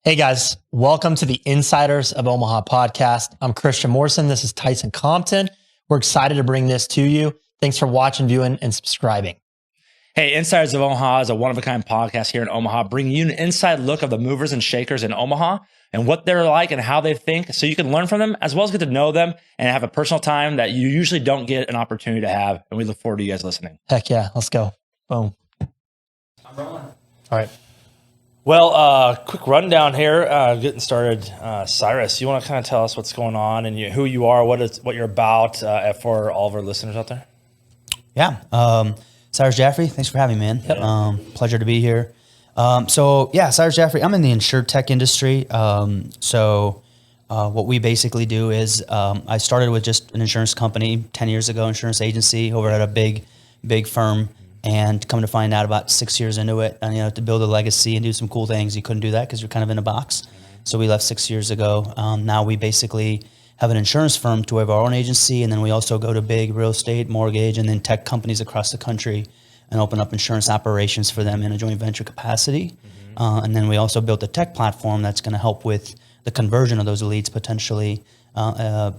Hey guys, welcome to the Insiders of Omaha podcast. I'm Christian Morrison. This is Tyson Compton. We're excited to bring this to you. Thanks for watching, viewing, and subscribing. Hey, Insiders of Omaha is a one-of-a-kind podcast here in Omaha, bringing you an inside look of the movers and shakers in Omaha and what they're like and how they think, so you can learn from them as well as get to know them and have a personal time that you usually don't get an opportunity to have. And we look forward to you guys listening. Heck yeah, let's go. Boom. I'm rolling. All right. Well, quick rundown here, getting started. Cyrus, you want to kind of tell us what's going on and who you are, what you're about for all of our listeners out there? Yeah. Cyrus Jaffery, thanks for having me, man. Yep. Pleasure to be here. Cyrus Jaffery, I'm in the insurtech industry. What we basically do is I started with just an insurance company 10 years ago, insurance agency over at a big firm. And come to find out about 6 years into it, and, to build a legacy and do some cool things, you couldn't do that because you're kind of in a box. So we left 6 years ago. Now we basically have an insurance firm to have our own agency, and then we also go to big real estate, mortgage, and then tech companies across the country and open up insurance operations for them in a joint venture capacity. And then we also built a tech platform that's going to help with the conversion of those leads potentially.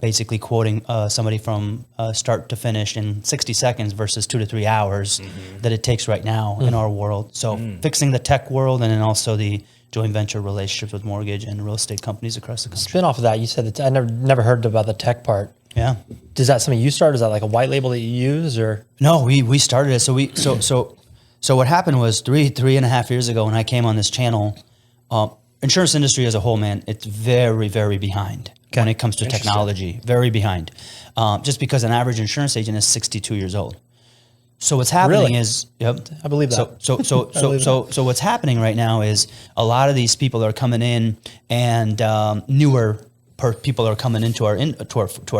Basically quoting somebody from start to finish in 60 seconds versus 2 to 3 hours that it takes right now in our world. So fixing the tech world and then also the joint venture relationships with mortgage and real estate companies across the country. Spin off of that, you said that I never heard about the tech part. Yeah. Is that something you started? Is that like a white label that you use or? No, we started it. So what happened was three and a half years ago when I came on this channel, insurance industry as a whole, man, it's very, very behind. When it comes to technology, very behind. Just because an average insurance agent is 62 years old. So what's happening is, yep, I believe that. So what's happening right now is a lot of these people are coming in, and newer people are coming into our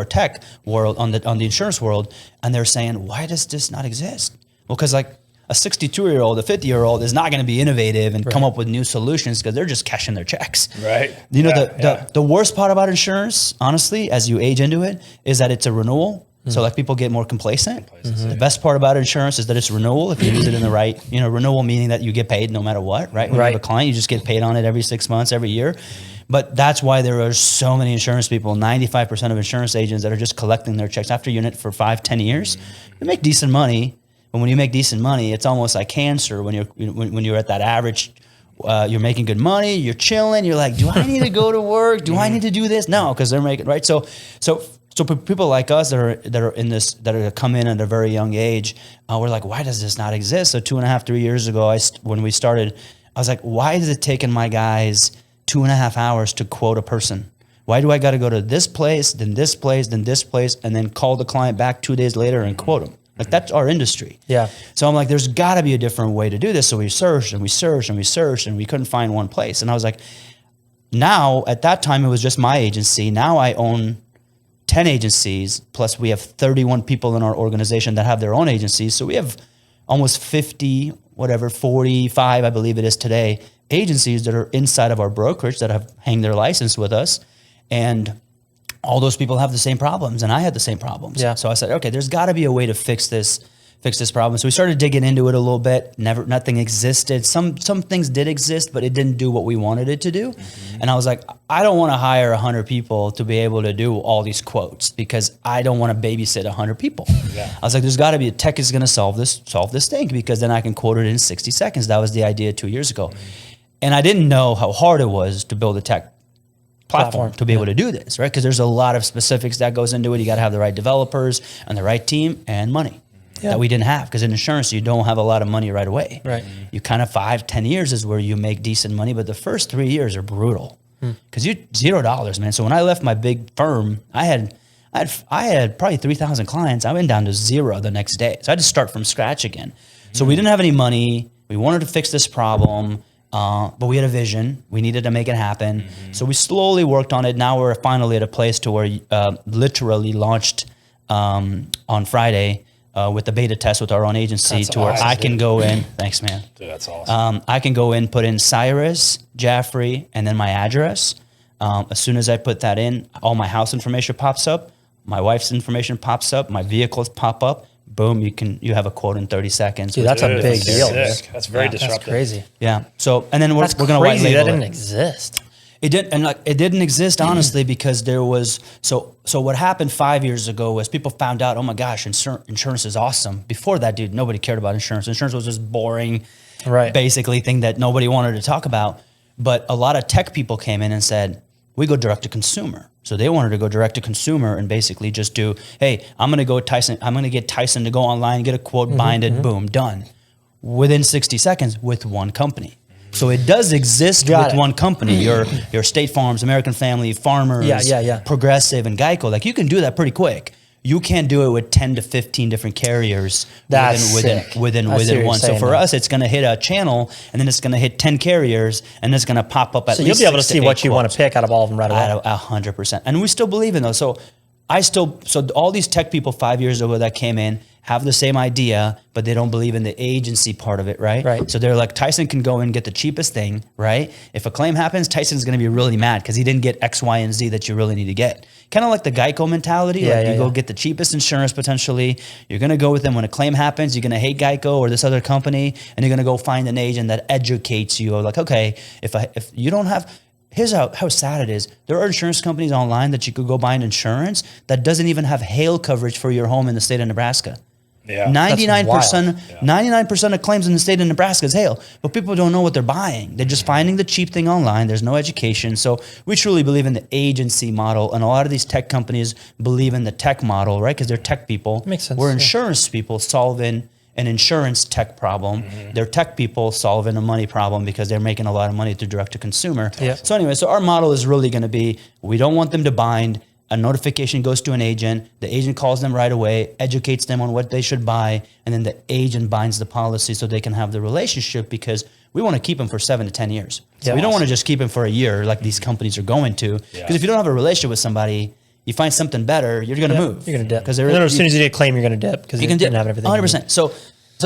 tech world on the insurance world, and they're saying, why does this not exist? Well, because like a 62-year-old, a 50-year-old is not going to be innovative and come up with new solutions because they're just cashing their checks. Right. The worst part about insurance, honestly, as you age into it, is that it's a renewal. So like people get more complacent. The best part about insurance is that it's renewal if you use it in the right, renewal meaning that you get paid no matter what, right? When you have a client, you just get paid on it every 6 months, every year. But that's why there are so many insurance people, 95% of insurance agents that are just collecting their checks after unit for 5-10 years. You make decent money. But when you make decent money, it's almost like cancer. When you're at that average, you're making good money, you're chilling. You're like, do I need to go to work? Do I need to do this? No, because they're making right. So for people like us that are in this, that are come in at a very young age, we're like, why does this not exist? So 2.5-3 years ago, when we started, I was like, why is it taking my guys 2.5 hours to quote a person? Why do I got to go to this place, then this place, then this place, and then call the client back 2 days later and quote them? Like that's our industry. Yeah. So I'm like, there's got to be a different way to do this. So we searched and we searched and we searched and we couldn't find one place. And I was like, now at that time it was just my agency. Now I own 10 agencies, plus we have 31 people in our organization that have their own agencies. So we have almost 45, I believe it is today, agencies that are inside of our brokerage that have hanged their license with us. And all those people have the same problems, and I had the same problems. Yeah. So I said, okay, there's got to be a way to fix this problem. So we started digging into it a little bit. Nothing existed. Some things did exist, but it didn't do what we wanted it to do. And I was like, I don't want to hire 100 people to be able to do all these quotes because I don't want to babysit 100 people. Yeah. I was like, there's got to be a tech is going to solve this thing because then I can quote it in 60 seconds. That was the idea 2 years ago. And I didn't know how hard it was to build a tech platform to be able to do this, right? Because there's a lot of specifics that goes into it. You got to have the right developers and the right team and money that we didn't have. Because in insurance, you don't have a lot of money right away. Right. You kind of 5-10 years is where you make decent money, but the first 3 years are brutal because you $0, man. So when I left my big firm, I had probably 3,000 clients. I went down to 0 the next day. So I had to start from scratch again. So we didn't have any money. We wanted to fix this problem. But we had a vision. We needed to make it happen. So we slowly worked on it. Now we're finally at a place to where literally launched on Friday with the beta test with our own agency. That's to where awesome, I can go in. Thanks, man. Dude, that's awesome. I can go in, put in Cyrus Jaffery, and then my address. As soon as I put that in, all my house information pops up. My wife's information pops up. My vehicles pop up. Boom, you have a quote in 30 seconds. Dude, that's a big deal. That's very disruptive. That's crazy. Yeah. So, and then we're going to white crazy. label That didn't it. exist. It did, and like it didn't exist honestly because there was so what happened 5 years ago was people found out, oh my gosh, insurance is awesome. Before that, dude, nobody cared about insurance. Insurance was just boring, right? Basically, thing that nobody wanted to talk about. But a lot of tech people came in and said, we go direct to consumer. So they wanted to go direct to consumer and basically just do, hey, I'm going to go Tyson. I'm going to get Tyson to go online, get a quote, bind it, boom, done. Within 60 seconds with one company. So it does exist with one company. Your State Farms, American Family, Farmers, Progressive, and Geico. Like you can do that pretty quick. You can't do it with 10 to 15 different carriers within one. So for us, it's going to hit a channel, and then it's going to hit 10 carriers, and it's going to pop up at least. So you'll be able to see what you want to pick out of all of them right away. 100%. And we still believe in those. So all these tech people 5 years ago that came in have the same idea, but they don't believe in the agency part of it, right? Right. So they're like, Tyson can go and get the cheapest thing, right? If a claim happens, Tyson's going to be really mad because he didn't get X, Y, and Z that you really need to get. Kind of like the Geico mentality. You go get the cheapest insurance potentially. You're going to go with them when a claim happens. You're going to hate Geico or this other company, and you're going to go find an agent that educates you. Like, okay, if you don't have... Here's how sad it is. There are insurance companies online that you could go buy an insurance that doesn't even have hail coverage for your home in the state of Nebraska. Yeah, 99% of claims in the state of Nebraska is hail, but people don't know what they're buying. They're just finding the cheap thing online. There's no education. So we truly believe in the agency model, and a lot of these tech companies believe in the tech model, right? Because they're tech people. Makes sense. We're insurance people solving an insurance tech problem. They're tech people solving a money problem because they're making a lot of money through direct to consumer. So anyway, so our model is really going to be, we don't want them to bind. A notification goes to an agent. The agent calls them right away, educates them on what they should buy, and then the agent binds the policy so they can have the relationship because we want to keep them for 7 to 10 years. So we don't want to just keep them for a year like these companies are going to. Because if you don't have a relationship with somebody, you find something better, you're going to move. You're going to dip. Because as soon as you get a claim, you're going to dip because you didn't have everything. 100%. So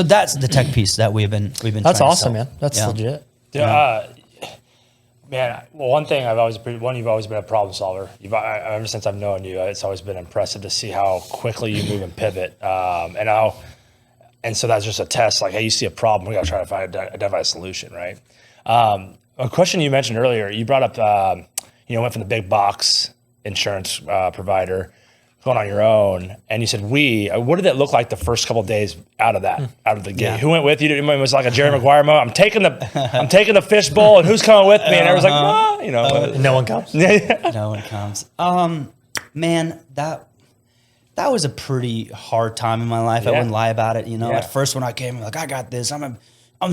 that's the tech piece that we've been. That's awesome, man. That's legit. Man, well, one thing you've always been a problem solver. Ever since I've known you, it's always been impressive to see how quickly you move and pivot, and so that's just a test. Like, hey, you see a problem, we got to try to identify a solution, right? A question you mentioned earlier, you brought up, went from the big box insurance provider, going on your own, and you said what did it look like the first couple of days out of the gate? Who went with you? It was like a Jerry Maguire moment. I'm taking the fishbowl, and who's coming with me? And everyone's like, no one comes. No one comes. Man, that was a pretty hard time in my life. I wouldn't lie about it. At first when I came, I'm like, I got this. I'm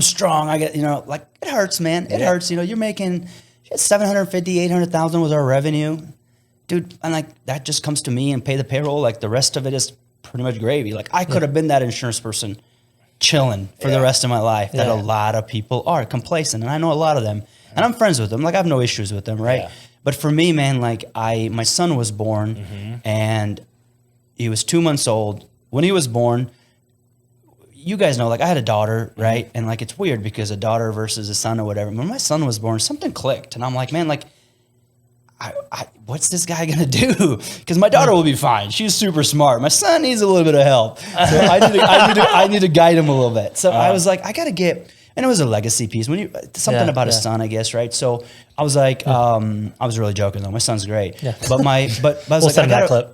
strong. I get, like it hurts, man. It hurts. You're making 750, 800,000 was our revenue. Dude, and like that just comes to me and pay the payroll. Like the rest of it is pretty much gravy. Like I could have been that insurance person chilling for the rest of my life that a lot of people are complacent. And I know a lot of them and I'm friends with them. Like I have no issues with them. Right. Yeah. But for me, man, like my son was born and he was 2 months old. When he was born, you guys know, like I had a daughter, right? And like, it's weird because a daughter versus a son or whatever. When my son was born, something clicked and I'm like, man, like, what's this guy gonna do? Because my daughter will be fine. She's super smart. My son needs a little bit of help. So I need to guide him a little bit. So I was like, I gotta get, and it was a legacy piece. Something about his son, I guess, right? So I was like, I was really joking though. My son's great. Yeah. But I was like, I gotta,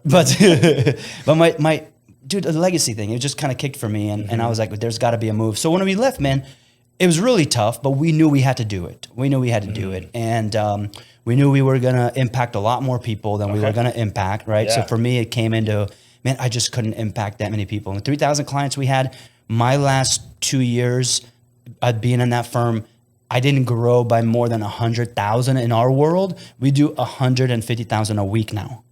but my dude, the legacy thing, it just kind of kicked for me, and I was like, there's got to be a move. So when we left, man, it was really tough, but we knew we had to do it. And we knew we were going to impact a lot more people than we were going to impact, right? Yeah. So for me, it came into, man, I just couldn't impact that many people. And 3,000 clients we had, my last 2 years being in that firm, I didn't grow by more than 100,000 in our world. We do 150,000 a week now.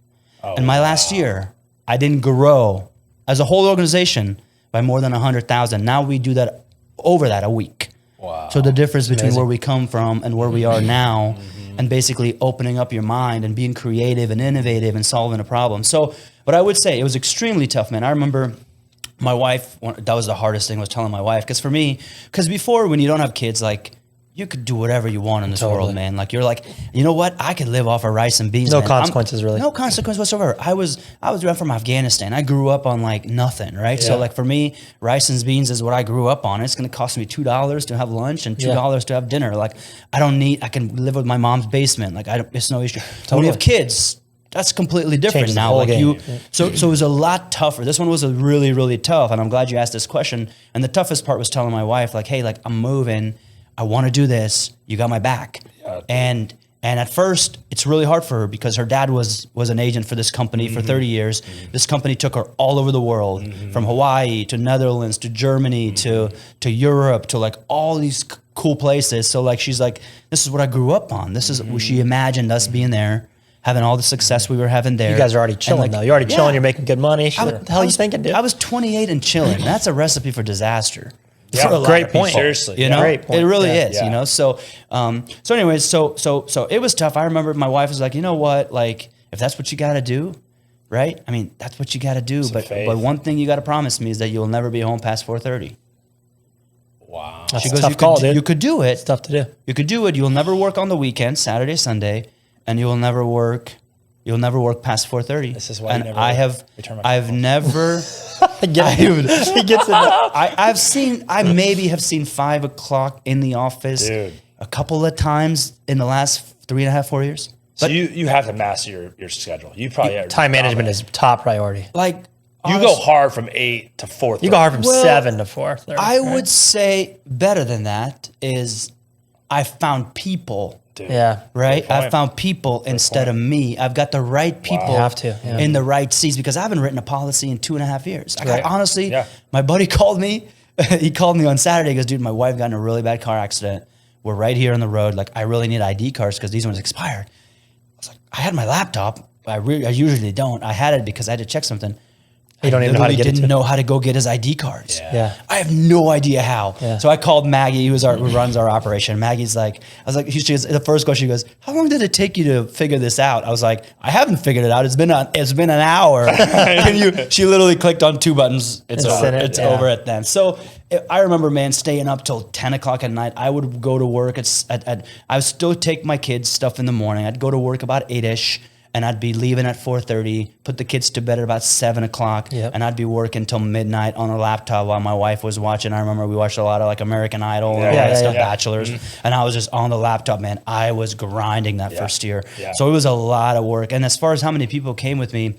And my last year, I didn't grow as a whole organization by more than 100,000. Now we do that over that a week. Wow. So the difference between where we come from and where we are now, and basically opening up your mind and being creative and innovative and solving a problem. So, but I would say it was extremely tough, man. I remember my wife, that was the hardest thing, was telling my wife. Because for me, before when you don't have kids, like you could do whatever you want in this world, man. Like, you're like, you know what? I could live off of rice and beans. No man. consequences, really. No consequence whatsoever. I was from Afghanistan. I grew up on like nothing, right? So like for me, rice and beans is what I grew up on. It's going to cost me $2 to have lunch and $2 to have dinner. Like, I can live with my mom's basement. Like, it's no issue. When you have kids, that's completely different Changes the now. whole Like game. so it was a lot tougher. This one was really, really tough. And I'm glad you asked this question. And the toughest part was telling my wife, like, hey, like, I'm moving. I want to do this. You got my back. Yeah, and at first, it's really hard for her because her dad was an agent for this company for 30 years. This company took her all over the world, from Hawaii to Netherlands to Germany to Europe to like all these cool places. So like, she's like, this is what I grew up on. This is what she imagined us being there, having all the success we were having there. You guys are already chilling, like, though. You're already chilling. You're making good money. What the hell are you thinking, dude? I was 28 and chilling. That's a recipe for disaster. Yeah, For a lot great of people, point. Seriously, you know, great point. it really Yeah. is. You know, so anyways, so it was tough. I remember my wife was like, you know what, like, if that's what you got to do, right? I mean, that's what you got to do. But one thing you got to promise me is that you'll never be home past 4:30. Wow. That's She a goes, tough call, dude. you could do it. It's tough to do. You could do it. You'll never work on the weekend, Saturday, Sunday, and you'll never work past 4:30. This is why and you never return my I've calls. never. He gets it. I maybe have seen 5 o'clock in the office a couple of times in the last 3.5, 4 years. So you have to master your schedule. You probably are Time management is top priority. Like, You go hard from 8 to 4. You go hard from 7 to 4:30. I would say better than that is I found people. Dude. Yeah. Right? I found people instead of me. I've got the right people You have to, yeah. in the right seats because I haven't written a policy in 2.5 years. I got, Right. honestly, my buddy called me. He called me on Saturday. He goes, dude, my wife got in a really bad car accident. We're right here on the road. Like, I really need ID cards because these ones expired. I was like, I had my laptop. I usually don't. I had it because I had to check something. You don't even know how to get it didn't to know how to go get his ID cards. Yeah. I have no idea how. Yeah. So I called Maggie, who runs our operation. Maggie's like, I was like, the first question, she goes, how long did it take you to figure this out? I was like, I haven't figured it out. It's been an hour. She literally clicked on 2 buttons. It's over. It's over at then. So I remember, man, staying up till 10 o'clock at night. I would go to work I would still take my kids' stuff in the morning. I'd go to work about 8-ish. And I'd be leaving at 4:30, put the kids to bed at about 7 o'clock, and I'd be working till midnight on a laptop while my wife was watching. I remember we watched a lot of like American Idol and all that stuff, Bachelors, and I was just on the laptop, man. I was grinding that first year. Yeah. So it was a lot of work. And as far as how many people came with me,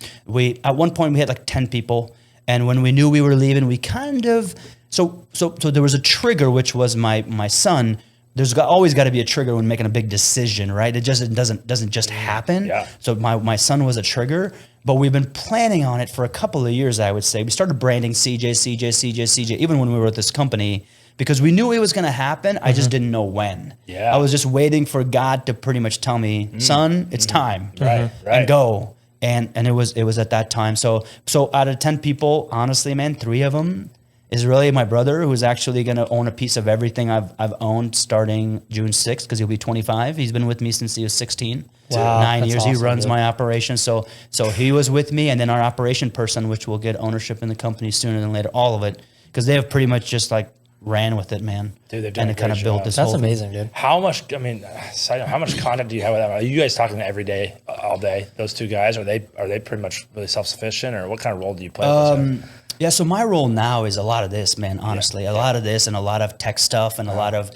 at one point we had like 10 people. And when we knew we were leaving, we kind of, so there was a trigger, which was my son. There's always got to be a trigger when making a big decision, right? It doesn't just happen. Yeah. So my son was a trigger, but we've been planning on it for a couple of years, I would say. We started branding CJ, even when we were at this company, because we knew it was going to happen. I just didn't know when. Yeah. I was just waiting for God to pretty much tell me, son, it's time. Right. And go. And it was at that time. So out of 10 people, honestly, man, 3 of them is really my brother, who's actually going to own a piece of everything I've owned starting June 6th, because he'll be 25. He's been with me since he was 16. Wow, 9 years. awesome, he runs dude. my operation. So he was with me, and then our operation person, which will get ownership in the company sooner than later, all of it, because they have pretty much just like ran with it, man. Dude, they've done and a it kind of great built job. this That's whole amazing, dude. How much content do you have with them? Are you guys talking every day, all day, those 2 guys? Are they pretty much really self-sufficient, or what kind of role do you play with them? Yeah, so my role now is a lot of this, man, honestly. A lot of this and a lot of tech stuff and a lot of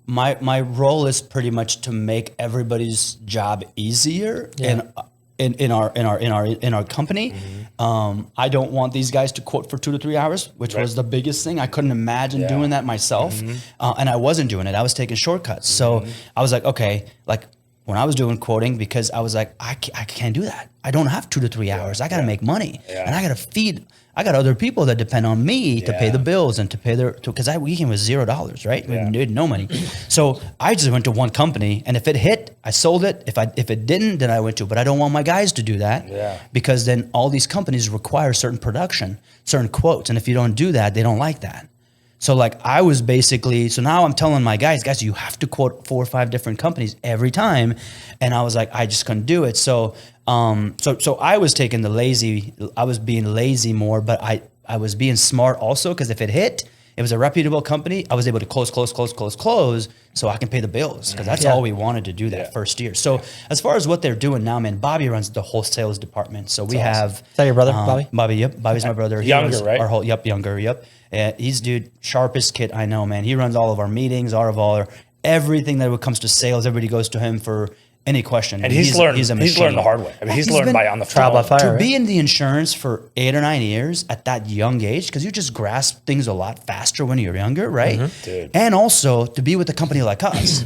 my role is pretty much to make everybody's job easier in our company. I don't want these guys to quote for 2 to 3 hours, which was the biggest thing. I couldn't imagine doing that myself. And I wasn't doing it. I was taking shortcuts. So I was like, okay, like when I was doing quoting, because I was like, I can't do that. I don't have 2 to 3 hours. I got to make money and I got to feed. I got other people that depend on me to pay the bills and to pay because we came with $0, right? We had no money. So I just went to one company, and if it hit, I sold it. If it didn't, then I went to, but I don't want my guys to do that because then all these companies require certain production, certain quotes. And if you don't do that, they don't like that. So like I was basically, so now I'm telling my guys, you have to quote 4 or 5 different companies every time. And I was like, I just couldn't do it. So I was I was being lazy more, but I was being smart also, because if it hit, it was a reputable company. I was able to close, so I can pay the bills because that's all we wanted to do that first year. So as far as what they're doing now, man, Bobby runs the whole sales department. So we have. Is that your brother, Bobby? Bobby, yep. Bobby's my brother. He Younger, runs right? Our whole, younger, yep. He's dude, sharpest kid I know, man. He runs all of our meetings, everything that comes to sales. Everybody goes to him for any question. And he's learned the hard way. I mean, he's learned by on the trial by fire. phone. To be in the insurance for 8 or 9 years at that young age, because you just grasp things a lot faster when you're younger, right? Dude. And also to be with a company like us.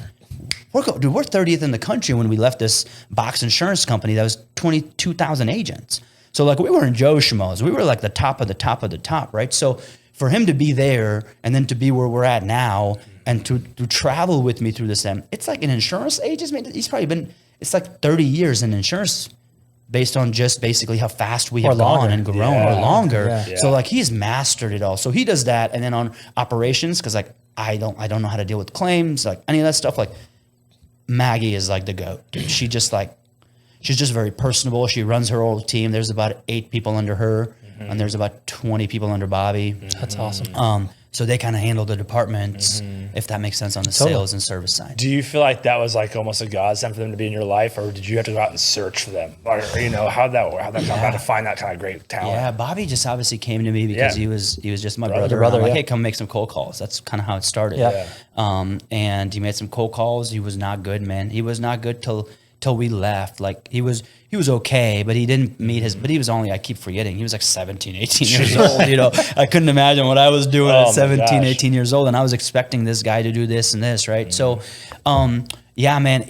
We're 30th in the country when we left this box insurance company that was 22,000 agents. So like we weren't Joe Schmoes. We were like the top of the top of the top, right? So for him to be there and then to be where we're at now and to travel with me through this, it's like an insurance agent. He's probably been, it's like 30 years in insurance based on just basically how fast we have gone and grown or longer. Yeah. So like he's mastered it all. So he does that. And then on operations, because like I don't know how to deal with claims, like any of that stuff. Like Maggie is like the GOAT, dude. She's just very personable. She runs her whole team. There's about 8 people under her, and there's about 20 people under Bobby. That's awesome. So they kind of handle the departments, if that makes sense, on the sales and service side. Do you feel like that was like almost a godsend for them to be in your life, or did you have to go out and search for them? Or how'd that work? How'd that come about to find that kind of great talent? Yeah, Bobby just obviously came to me because he was just my brother. brother, I'm like, hey, come make some cold calls. That's kind of how it started. Yeah. And he made some cold calls. He was not good, man. He was not good till we left. Like he was okay, but he didn't meet but he was only, I keep forgetting, he was like 17, 18 years old, I couldn't imagine what I was doing at 17, 18 years old. And I was expecting this guy to do this and this, right? So, yeah, man,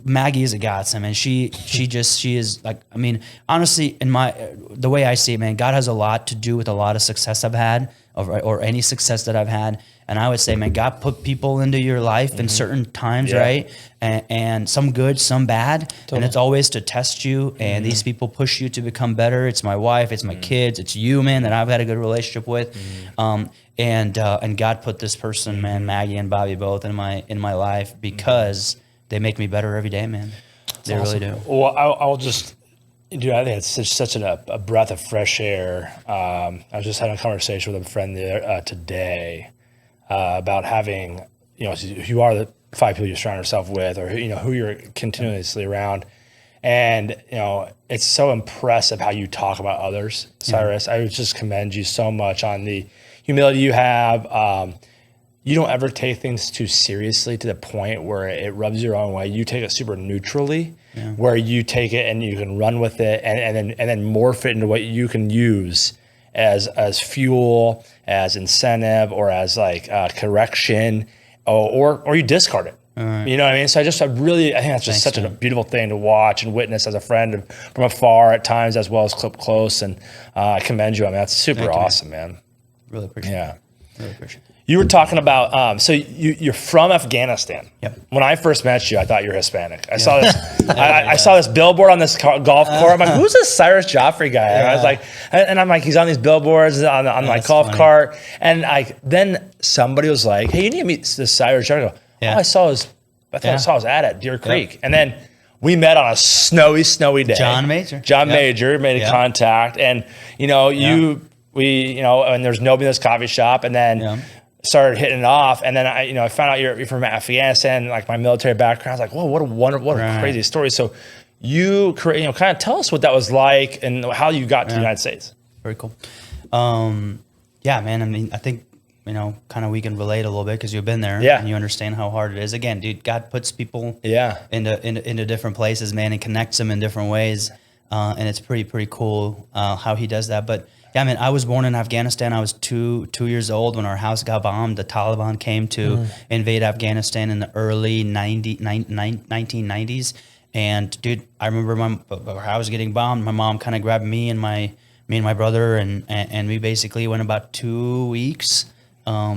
Maggie is a godsend, man. She is like, I mean, honestly, the way I see it, man, God has a lot to do with a lot of success I've had or any success that I've had. And I would say, man, God put people into your life in certain times, right? And some good, some bad. Totally. And it's always to test you. And these people push you to become better. It's my wife, it's my kids, it's you, man, that I've had a good relationship with. And God put this person, man, Maggie and Bobby both in my life because they make me better every day, man. They really do. Well, I'll just, dude, I think it's such a breath of fresh air. I was just having a conversation with a friend there today about having, who are the 5 people you surround yourself with, or who you're continuously around. And it's so impressive how you talk about others, Cyrus. I would just commend you so much on the humility you have. You don't ever take things too seriously to the point where it rubs you the wrong way. You take it super neutrally, where you take it and you can run with it and then morph it into what you can use as fuel, as incentive, or as like correction, or you discard it. You know what I mean? So I think that's just such a beautiful thing to watch and witness as a friend from afar at times, as well as up close. And I commend you. I mean, that's super awesome, man. Really appreciate it. Yeah. Really appreciate it. You were talking about, so you're from Afghanistan. Yep. When I first met you, I thought you were Hispanic. I saw this, I saw this billboard on this golf course. I'm like, who's this Cyrus Jaffery guy? And I was like, and I'm like, he's on these billboards on my golf cart. And then somebody was like, hey, you need to meet this Cyrus Jaffery. I go, I saw his ad at Deer Creek. And then we met on a snowy day. John Major made a contact. And, and there's nobody in this coffee shop. And then started hitting it off, and then I found out you're from Afghanistan, like my military background. I was like, whoa, what a crazy story. So you kind of tell us what that was like and how you got to the United States. Very cool. Yeah, man. I mean, I think kind of we can relate a little bit because you've been there, and you understand how hard it is. Again, dude, God puts people into different places, man, and connects them in different ways, and it's pretty cool how He does that. But yeah, man, I was born in Afghanistan. I was two years old when our house got bombed. The Taliban came to invade Afghanistan in the early 1990s. And dude, I remember our house getting bombed. My mom kind of grabbed me and my brother, and we basically went about 2 weeks,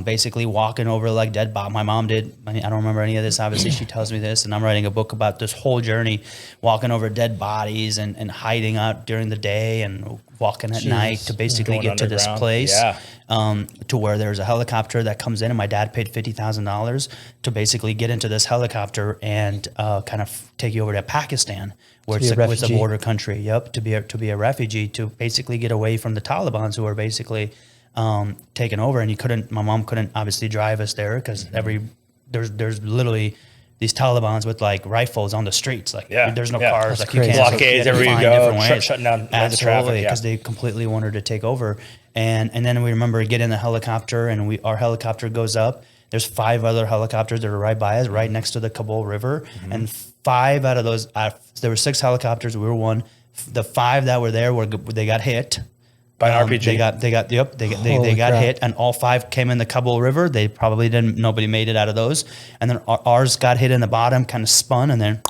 basically walking over like dead bodies. My mom did. I don't remember any of this. Obviously, she tells me this, and I'm writing a book about this whole journey, walking over dead bodies and hiding out during the day and walking at night to basically get to this place, to where there's a helicopter that comes in, and my dad paid $50,000 to basically get into this helicopter and kind of take you over to Pakistan, where it's a border country. Yep, to be a refugee, to basically get away from the Taliban, who are basically taken over, and my mom couldn't obviously drive us there because there's literally these Talibans with like rifles on the streets. Like there's no cars. That's like crazy. you can't Blockades so everywhere you go, shutting down the traffic. Absolutely, because they completely wanted to take over. And then we remember getting in the helicopter, and our helicopter goes up. There's 5 other helicopters that are right by us, right next to the Kabul River. And 5 out of those, there were 6 helicopters. We were one. The 5 that were there they got hit by an RPG. They got hit, and all 5 came in the Kabul River. They probably nobody made it out of those. And then ours got hit in the bottom, kind of spun, and then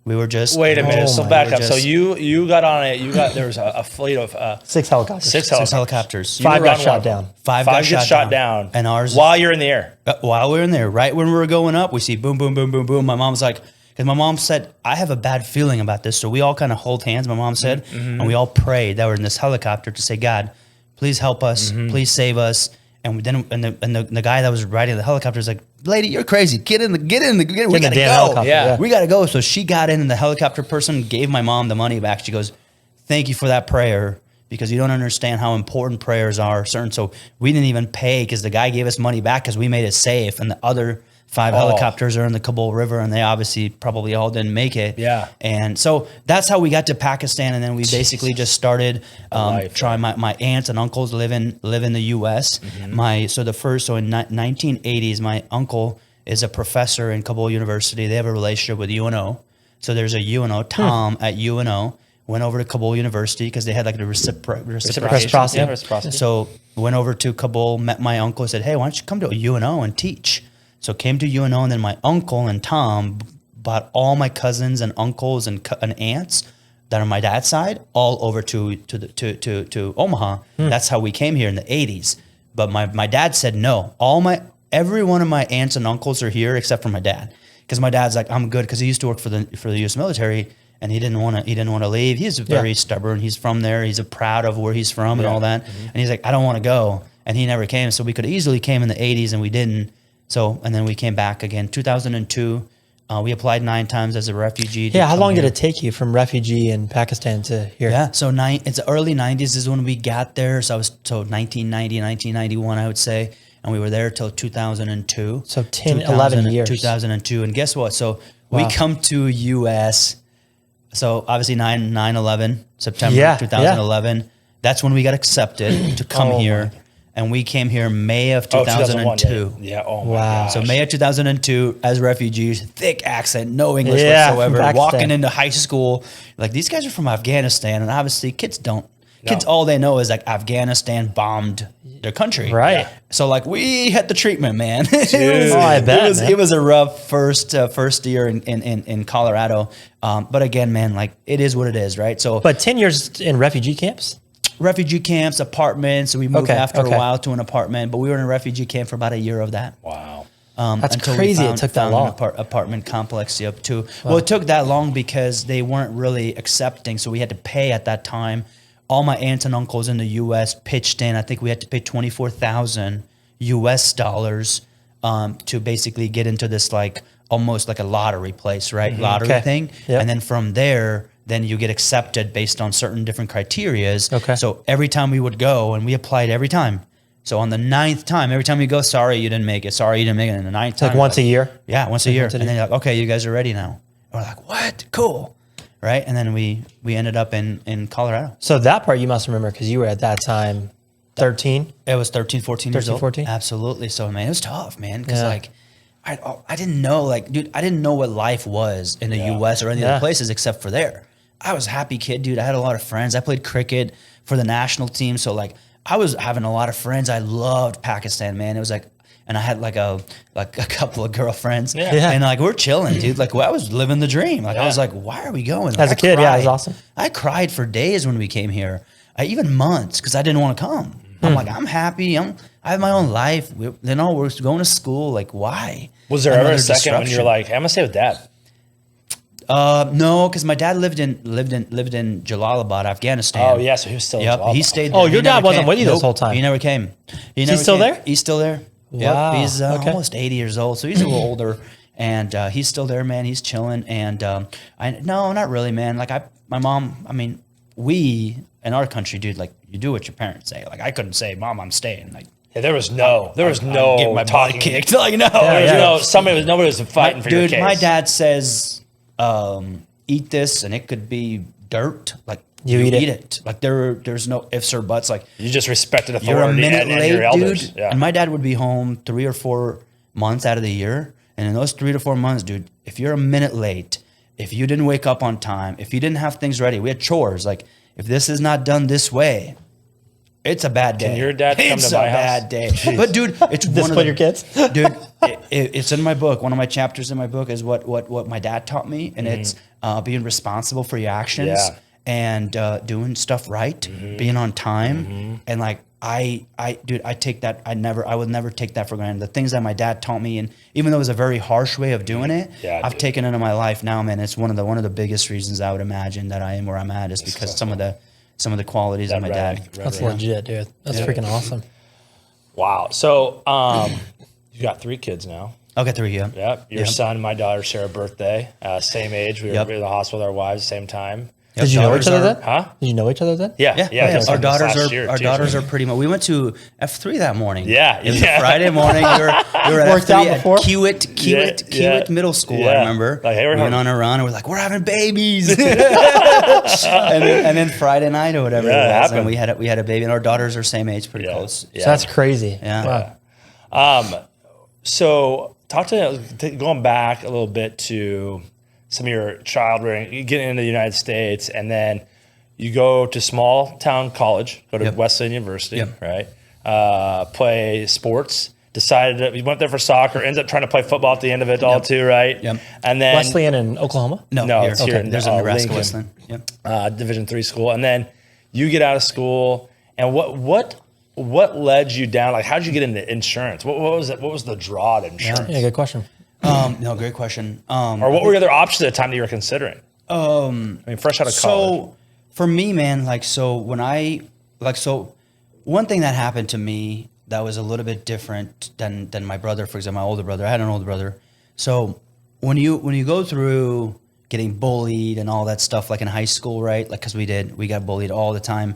we were just. Wait a minute. So back up. So you got on it. There was a fleet of 6 helicopters. 6 helicopters. 5 got shot down. 5 got shot down. And ours. While you're in the air. While we were in there, right when we were going up, we see boom, boom, boom, boom, boom. My mom's like, because my mom said, I have a bad feeling about this. So we all kind of hold hands, my mom said, and we all prayed that we're in this helicopter to say, God, please help us, please save us. And then the guy that was riding the helicopter is like, lady, you're crazy. Get in. We gotta go. Yeah. We gotta go. So she got in, and the helicopter person gave my mom the money back. She goes, thank you for that prayer, because you don't understand how important prayers are. So we didn't even pay because the guy gave us money back because we made it safe, and the other 5 helicopters are in the Kabul River, and they obviously probably all didn't make it. Yeah. And so that's how we got to Pakistan, and then we basically just started trying. My aunts and uncles live in the U.S. In 1980s, my uncle is a professor in Kabul University. They have a relationship with UNO. So there's a UNO, Tom at UNO. Went over to Kabul University because they had like the reciprocity. Yeah. So went over to Kabul, met my uncle, said, hey, why don't you come to UNO and teach? So came to UNO, and then my uncle and Tom brought all my cousins and uncles and aunts that are my dad's side all over to Omaha. That's how we came here in the 80s. But my dad said no. Every one of my aunts and uncles are here except for my dad, because my dad's like, I'm good, because he used to work for the U.S. military. And he didn't want to leave. He's very stubborn. He's from there. He's proud of where he's from and all that. And he's like, I don't want to go. And he never came. So we could easily came in the 80s, and we didn't. So, and then we came back again. 2002, we applied 9 times as a refugee. Yeah. How long did it take you from refugee in Pakistan to here? Yeah. So it's the early 90s is when we got there. So 1990, 1991, I would say. And we were there till 2002. So 11 years. 2002. And guess what? So we come to U.S., so obviously 9/11, September 2011. That's when we got accepted to come here. And we came here May of 2002. Yeah. Oh, wow. my So May of 2002 as refugees, thick accent, no English Yeah, whatsoever. Pakistan. Walking into high school, like these guys are from Afghanistan. And obviously kids all they know is like Afghanistan bombed their country. Right. So like we had the treatment, man. I bet, man. It was a rough first year in Colorado. But again, man, like it is what it is, right? So, But 10 years in refugee camps? refugee camps, apartments. So we moved after a while to an apartment, but we were in a refugee camp for about a year of that. Wow. That's crazy. It took that long. Apartment complex up too. Well, it took that long because they weren't really accepting. So we had to pay at that time. All my aunts and uncles in the U.S. pitched in. I think we had to pay $24,000 U.S. dollars to basically get into this like almost like a lottery place, right? Lottery thing. Yep. And then from there, then you get accepted based on certain different criterias. Okay. So every time we would go, and we applied every time. So on the 9th time, every time we go, sorry, you didn't make it. Sorry, you didn't make it. And the 9th time. Like once a year? Yeah, once a year. And then you're like, okay, you guys are ready now. And we're like, what? Cool. Right? And then we ended up in Colorado. So that part you must remember because you were at that time 13? It was 13, 14 years old. 14? Absolutely. So, man, it was tough, man. Because, like, I didn't know, like, dude, I didn't know what life was in the U.S. or any other places except for there. I was a happy kid, dude. I had a lot of friends. I played cricket for the national team. So, like, I was having a lot of friends. I loved Pakistan, man. It was like, and I had like a couple of girlfriends. Yeah. And like, we're chilling, dude. Like, I was living the dream. Like, I was like, why are we going? Like, As a kid, it was awesome. I cried for days when we came here. Even months, because I didn't want to come. I'm like, I'm happy. I have my own life. We're going to school. Like, why? Was there ever a second when you're like, hey, I'm gonna stay with dad? No, because my dad lived in Jalalabad, Afghanistan. Oh yeah, so he was still. In Jalalabad. He stayed. Oh, your dad wasn't with you this whole time. He never came. He's still there? He's still there. Wow. Yep. He's almost 80 years old, so he's a little older, and he's still there, man. He's chilling, and no, not really, man. Like my mom. I mean, we in our country, dude. Like you do what your parents say. Like I couldn't say, Mom, I'm staying. Like Yeah, there was no getting my talking. butt kicked. Like no, Nobody was fighting for your dude. case. My dad says, eat this, and it could be dirt. Like you eat it. Like there's no ifs or buts. Like You just respected authority you're a minute and late, your elders. dude. Yeah. And my dad would be home 3 or 4 months out of the year, and in those 3 to 4 months, dude, if you're a minute late, if you didn't wake up on time, if you didn't have things ready, we had chores. Like if this is not done this way, it's a bad day. Can your dad come it's to my a house? bad day. But dude, it's one of Discipline your kids. dude. It's in my book. One of my chapters in my book is what my dad taught me, and it's being responsible for your actions Yeah. and doing stuff right, being on time, and like I take that. I would never take that for granted. The things that my dad taught me, and even though it was a very harsh way of doing it, I've taken it into my life now, man. It's one of the biggest reasons I would imagine that I am where I'm at is because some of the qualities of my dad. That's legit, dude. That's freaking awesome. Wow. So you got 3 kids now. I'll get through you. Yep. Your son and my daughter share a birthday, same age. We were in the hospital with our wives, same time. Did you know each other then? Huh? Did you know each other then? Yeah. just Our like this daughters last year, our too. daughters are pretty much. We went to F3 that morning. Yeah, It was yeah. a Friday morning. We were at Worked F3 out at before? Kiewit Middle School. Yeah. I remember. Like, hey, we're we went having- on a run and we're like, we're having babies. and then Friday night or whatever Yeah, it it was, happened. and we had a baby, and our daughters are same age, pretty close. So that's crazy. Yeah. Wow. So talk to going back a little bit to some of your child rearing, you get into the United States, and then you go to small town college, go to Wesleyan University, right? Play sports. Decided you went there for soccer. Ends up trying to play football at the end of it all too, right? Yep. And then Wesleyan in Oklahoma? No, it's here in There's a Nebraska Lincoln, Wesleyan. Yep. Division III school, and then you get out of school. And what led you down? Like, how did you get into insurance? What was it? What was the draw to insurance? Yeah, good question. No, great question. Or what were the other options at the time that you were considering? I mean, fresh out of college. So for me, man, one thing that happened to me that was a little bit different than my brother, for example, my older brother. I had an older brother. So when you go through getting bullied and all that stuff, like in high school, right? Like, cause we got bullied all the time.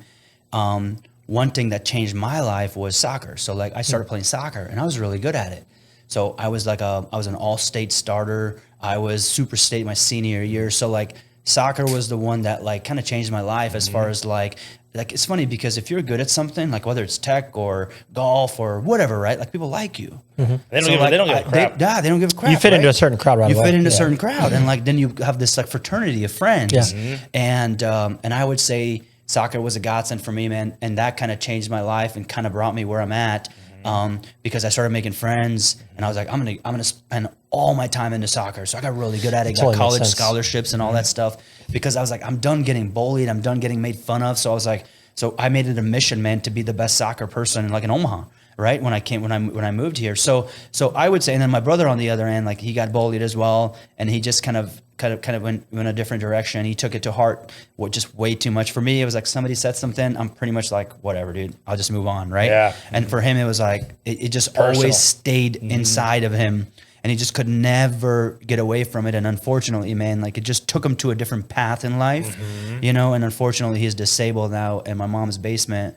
One thing that changed my life was soccer. So like I started playing soccer and I was really good at it. So I was an all-state starter. I was super state my senior year. So like soccer was the one that like kind of changed my life as far as like it's funny because if you're good at something, like whether it's tech or golf or whatever, right? Like people like you. They don't give a crap. They don't give a crap. You fit into right? a certain crowd right You away. fit into a Yeah. certain crowd, and like then you have this like fraternity of friends. Yeah. And I would say soccer was a godsend for me, man, and that kind of changed my life and kind of brought me where I'm at. Because I started making friends, and I was like, I'm gonna spend all my time into soccer. So I got really good at it. Totally Got makes college sense. scholarships and all that stuff because I was like, I'm done getting bullied. I'm done getting made fun of. So I was like, so I made it a mission, man, to be the best soccer person like in Omaha. Right when I moved here. So I would say, and then my brother on the other end, like he got bullied as well, and he just kind of went a different direction. He took it to heart, just way too much for me. It was like somebody said something, I'm pretty much like, whatever, dude, I'll just move on, right? Yeah. And for him, it was like it just Personal. always stayed inside of him, and he just could never get away from it. And unfortunately, man, like it just took him to a different path in life, you know. And unfortunately, he's disabled now in my mom's basement.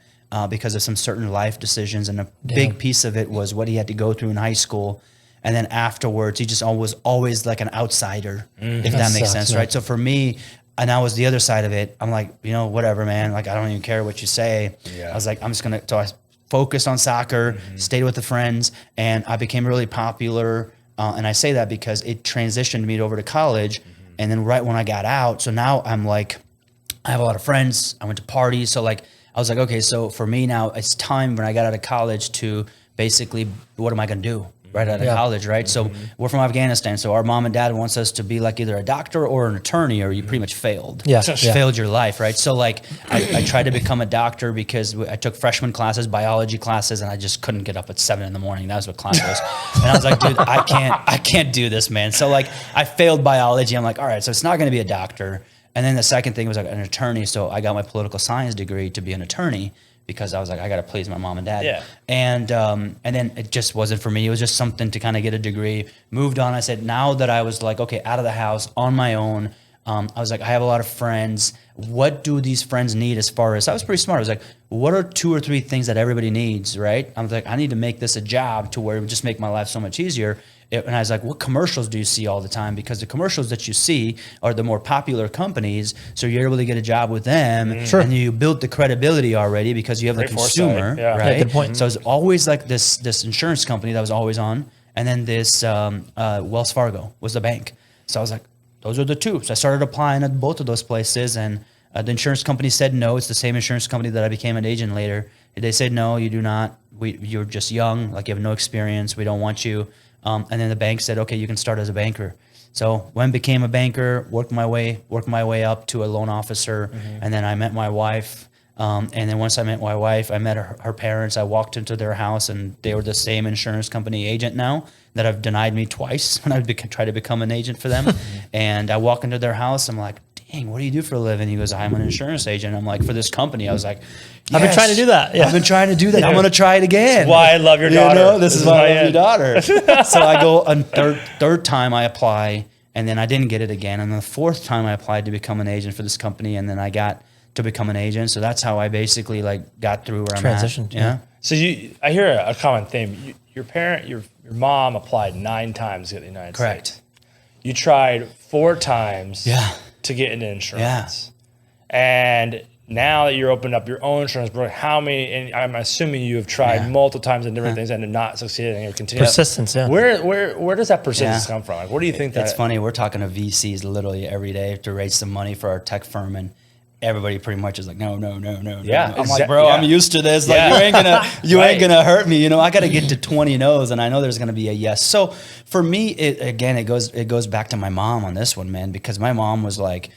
Because of some certain life decisions, and a big piece of it was what he had to go through in high school, and then afterwards, he just was always like an outsider, if that makes sense, right? So for me, and that was the other side of it. I'm like, you know, whatever, man. Like I don't even care what you say. I was like, I'm just gonna. So I focused on soccer, stayed with the friends, and I became really popular. And I say that because it transitioned me over to college, and then right when I got out, so now I'm like, I have a lot of friends. I went to parties, so like. I was like, okay, so for me now, it's time when I got out of college to basically, what am I going to do right out of college, right? So we're from Afghanistan, so our mom and dad wants us to be like either a doctor or an attorney, or you pretty much failed. Yeah. You failed your life, right? So like, I tried to become a doctor because I took freshman classes, biology classes, and I just couldn't get up at 7 a.m. That was what class was. And I was like, dude, I can't do this, man. So like, I failed biology. I'm like, all right, so it's not going to be a doctor. And then the second thing was like an attorney. So I got my political science degree to be an attorney because I was like, I got to please my mom and dad. Yeah. And then it just wasn't for me. It was just something to kind of get a degree. Moved on. I said, now that I was like, okay, out of the house on my own, I was like, I have a lot of friends. What do these friends need as far as, I was pretty smart. I was like, what are 2 or 3 things that everybody needs, right? I was like, I need to make this a job to where it would just make my life so much easier. And I was like, what commercials do you see all the time? Because the commercials that you see are the more popular companies. So you're able to get a job with them. And you build the credibility already because you have the consumer, right? Yeah, good point. So it's always like this insurance company that was always on. And then this Wells Fargo was the bank. So I was like, those are the 2. So I started applying at both of those places, and the insurance company said no. It's the same insurance company that I became an agent later. They said, no, you do not. You're just young, like you have no experience. We don't want you. And then the bank said, okay, you can start as a banker. So when became a banker, worked my way up to a loan officer, and then I met my wife. And then once I met my wife, I met her parents. I walked into their house, and they were the same insurance company agent now that have denied me twice when I tried to become an agent for them. And I walk into their house. I'm like, dang, what do you do for a living? He goes, I'm an insurance agent. I'm like, for this company. I was like, yes, I've been trying to do that. Yeah. I've been trying to do that. I'm going to try it again. That's why I love your daughter. You know, this is why I love your daughter. So I go on third time I apply, and then I didn't get it again. And the 4th time I applied to become an agent for this company, and then I got to become an agent. So that's how I basically like got through where I'm at. Transitioned, Yeah. So I hear a common theme. Your mom applied 9 times to get the United Correct. States. You tried 4 times Yeah. to get into insurance. And now that you're opened up your own insurance broker, how many, and I'm assuming you have tried multiple times in different things and have not succeeded, and you're continuing. Persistence, yeah. Where does that persistence come from? Like, what do you think It's funny. We're talking to VCs literally every day to raise some money for our tech firm, and everybody pretty much is like, no. Yeah, I'm like, bro, I'm used to this. Like, you ain't gonna hurt me. You know, I got to get to 20 no's, and I know there's gonna be a yes. So for me, it goes back to my mom on this one, man, because my mom was like,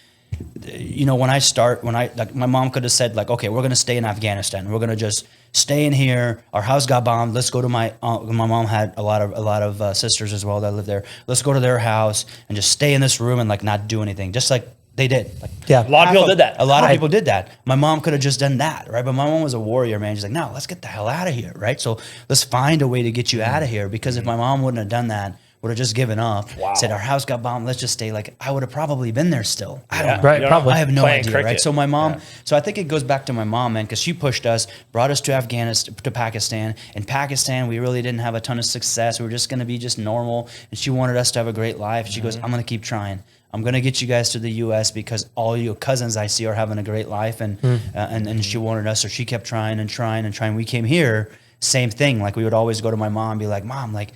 you know, my mom could have said like, okay, we're gonna stay in Afghanistan. We're gonna just stay in here. Our house got bombed. Let's go to my mom had a lot of sisters as well that lived there. Let's go to their house and just stay in this room and like not do anything, just like they did. Like, Yeah. A lot of people did that. A lot of people did that. My mom could have just done that, right? But my mom was a warrior, man. She's like, no, let's get the hell out of here, right? So let's find a way to get you out of here. Because if my mom wouldn't have done that, would have just given up, said our house got bombed, let's just stay, like I would have probably been there still. I don't know. Right, probably. I have no idea, cricket. right? So my mom, so I think it goes back to my mom, man, because she pushed us, brought us to Afghanistan, to Pakistan. In Pakistan, we really didn't have a ton of success. We were just going to be just normal. And she wanted us to have a great life. She goes, I'm going to keep trying. I'm going to get you guys to the U.S. because all your cousins I see are having a great life. And she wanted us, so she kept trying and trying and trying. We came here, same thing. Like we would always go to my mom and be like, Mom, like,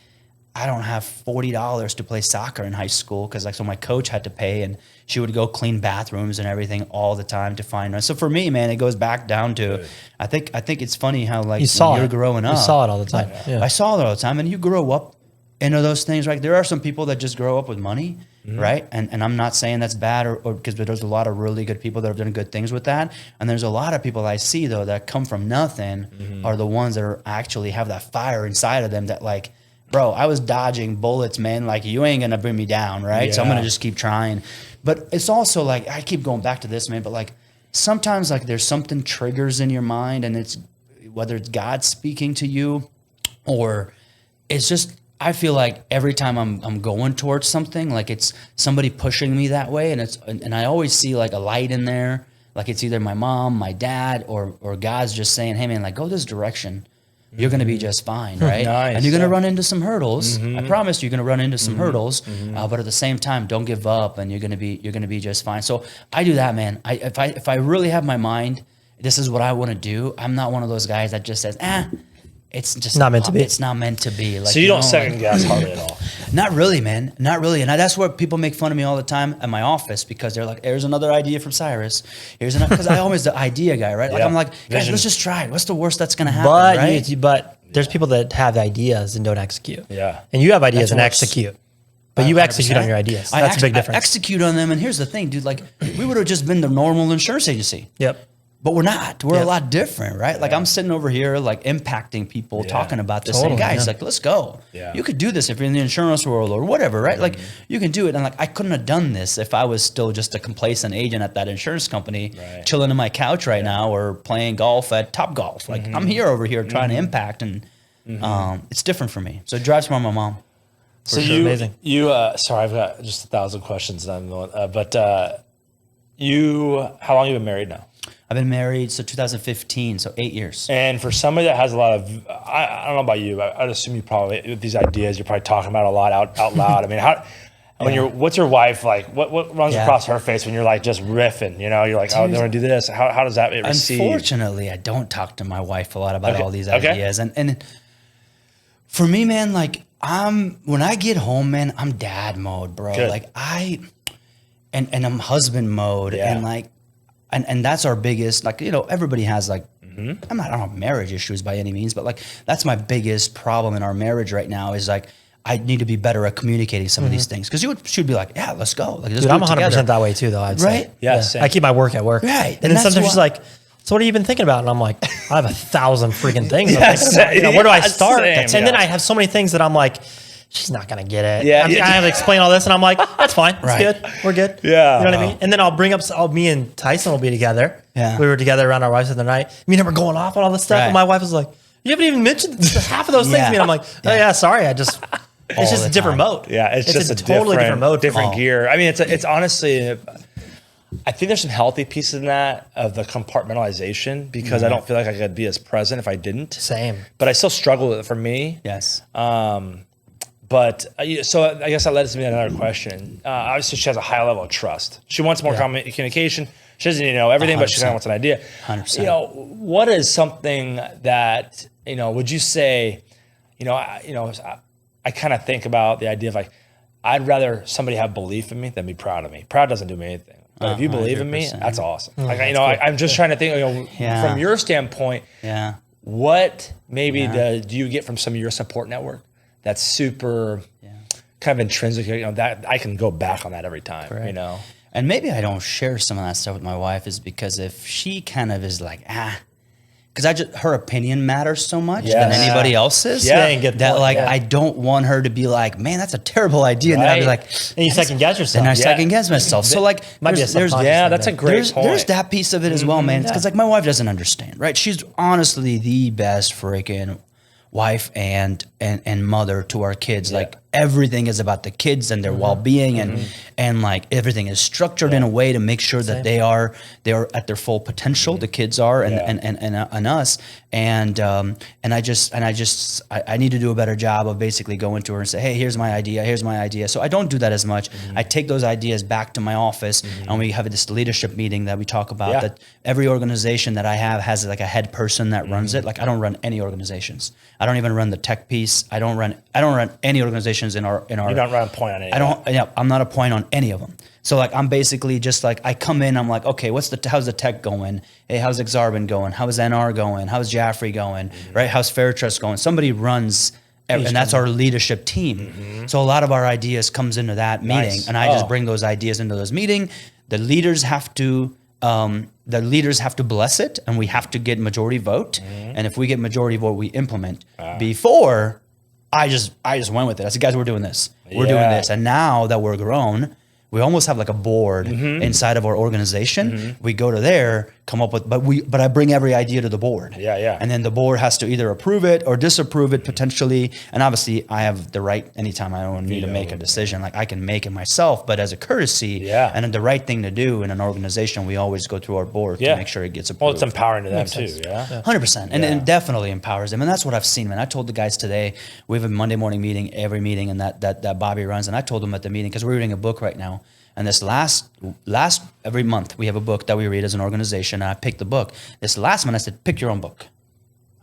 I don't have $40 to play soccer in high school because like so my coach had to pay, and she would go clean bathrooms and everything all the time to find us. So for me, man, it goes back down to I think it's funny how like you're growing up. You saw it all the time. I saw it all the time, and you grow up into those things. Right, there are some people that just grow up with money, right? And I'm not saying that's bad or because there's a lot of really good people that have done good things with that, and there's a lot of people I see though that come from nothing are the ones that are actually have that fire inside of them that like, bro, I was dodging bullets, man. Like, you ain't going to bring me down, right? So I'm going to just keep trying. But it's also like, I keep going back to this, man, but like sometimes like there's something triggers in your mind, and it's whether it's God speaking to you or it's just, I feel like every time I'm going towards something, like it's somebody pushing me that way. And I always see like a light in there. Like it's either my mom, my dad, or God's just saying, hey man, like go this direction. You're going to be just fine, right? Nice, and you're going to run into some hurdles. I promise you're going to run into some hurdles, but at the same time, don't give up, and you're going to be just fine. So I do that, man. If I really have my mind, this is what I want to do. I'm not one of those guys that just says, it's just not meant to be. It's not meant to be. Like, so you don't second guess hardly at all. Not really, man. Not really. And that's where people make fun of me all the time at my office because they're like, here's another idea from Cyrus. Here's another, because I always the idea guy, right? Like I'm like, guys, let's just try it. What's the worst that's going to happen, right? But there's people that have ideas and don't execute. Yeah. And you have ideas and worse. execute. But you execute on your ideas. That's a big difference. I execute on them. And here's the thing, dude. Like, we would have just been the normal insurance agency. Yep. But we're not. We're a lot different, right? Like I'm sitting over here, like impacting people, talking about this. Totally, guys, like let's go. Yeah. You could do this if you're in the insurance world or whatever, right? Like you can do it. And like I couldn't have done this if I was still just a complacent agent at that insurance company, chilling on my couch right now or playing golf at Top Golf. Like I'm here over here trying to impact, and it's different for me. So it drives from my mom. So amazing. Sorry, I've got just 1,000 questions. But How long have you been married now? I've been married, so 2015, so 8 years. And for somebody that has a lot of, I don't know about you, but I'd assume you probably, with these ideas, you're probably talking about a lot out loud. I mean, what's your wife like? What runs across her face when you're like just riffing? You know, you're like, oh, I'm going to do this. How does that receive? Unfortunately, I don't talk to my wife a lot about all these ideas. And for me, man, like when I get home, man, I'm dad mode, bro. Good. Like and I'm husband mode, and like. And that's our biggest, like, you know, everybody has like, I don't have marriage issues by any means, but like, that's my biggest problem in our marriage right now is like, I need to be better at communicating some of these things. Cause she'd be like, yeah, let's go. Like, dude, I'm 100% that way too, though. I'd say. Yeah. I keep my work at work. Right. And then sometimes she's like, so what have you been thinking about? And I'm like, I have 1,000 freaking things. I'm thinking about. You know, where do I start? And then I have so many things that I'm like, she's not going to get it. Yeah, I have to explain all this. And I'm like, that's fine. It's good. We're good. Yeah. You know what I mean? And then I'll bring up, me and Tyson will be together. Yeah. We were together around our wives the other night. Me and him were going off on all this stuff. Right. And my wife was like, you haven't even mentioned half of those things to me. And I'm like, oh yeah, sorry. It's just a different mode. Yeah. It's just a totally different mode. Different gear. I mean, it's honestly, I think there's some healthy pieces in that of the compartmentalization because I don't feel like I could be as present if I didn't. Same. But I still struggle with it for me. yes. But so I guess that led us to another question. Obviously, she has a high level of trust. She wants more communication. She doesn't need to know everything, but she kind of wants an idea. 100%. You know, what is something that, you know, would you say, I kind of think about the idea of like, I'd rather somebody have belief in me than be proud of me. Proud doesn't do me anything. But if you believe in me, that's awesome. Like, I'm just trying to think, from your standpoint, what maybe do you get from some of your support network that's super kind of intrinsic, that I can go back on that every time, And maybe I don't share some of that stuff with my wife is because if she kind of is like, because her opinion matters so much than anybody else's. I don't want her to be like, man, that's a terrible idea. And then I'd be like, and you second guess yourself. And I second guess myself. So like, that's a great point. There's that piece of it as well, man. It's because like my wife doesn't understand, right? She's honestly the best freaking wife and mother to our kids. Like everything is about the kids and their well-being and like everything is structured in a way to make sure that they're at their full potential. The kids are and us and I need to do a better job of basically going to her and say, hey, here's my idea. So I don't do that as much. I take those ideas back to my office and we have this leadership meeting that we talk about that every organization that I have has like a head person that runs it. Like I don't run any organizations. I don't even run the tech piece. I don't run any organizations in our. You don't run a point on any. I'm not a point on any of them. So like I'm basically just like I come in. I'm like, okay, how's the tech going? Hey, how's Exarban going? How's NR going? How's Jaffrey going? Right? How's Fairtrust going? Somebody runs, and that's our leadership team. So a lot of our ideas comes into that meeting, and I just bring those ideas into those meeting. The leaders have to. Bless it, and we have to get majority vote. And if we get majority vote, we implement. Before, I just went with it. I said, guys, we're doing this. We're doing this. And now that we're grown, we almost have like a board inside of our organization. We go to there, come up with, but I bring every idea to the board. And then the board has to either approve it or disapprove it potentially. And obviously I have the right anytime I don't need to make a decision, like I can make it myself, but as a courtesy and then the right thing to do in an organization, we always go through our board to make sure it gets approved. Well, it's empowering to them too. 100%. And it definitely empowers them. And that's what I've seen, man. I told the guys today, we have a Monday morning meeting, every meeting, and that Bobby runs. And I told them at the meeting, because we're reading a book right now. And this last every month we have a book that we read as an organization, and I picked the book. This last month I said, pick your own book.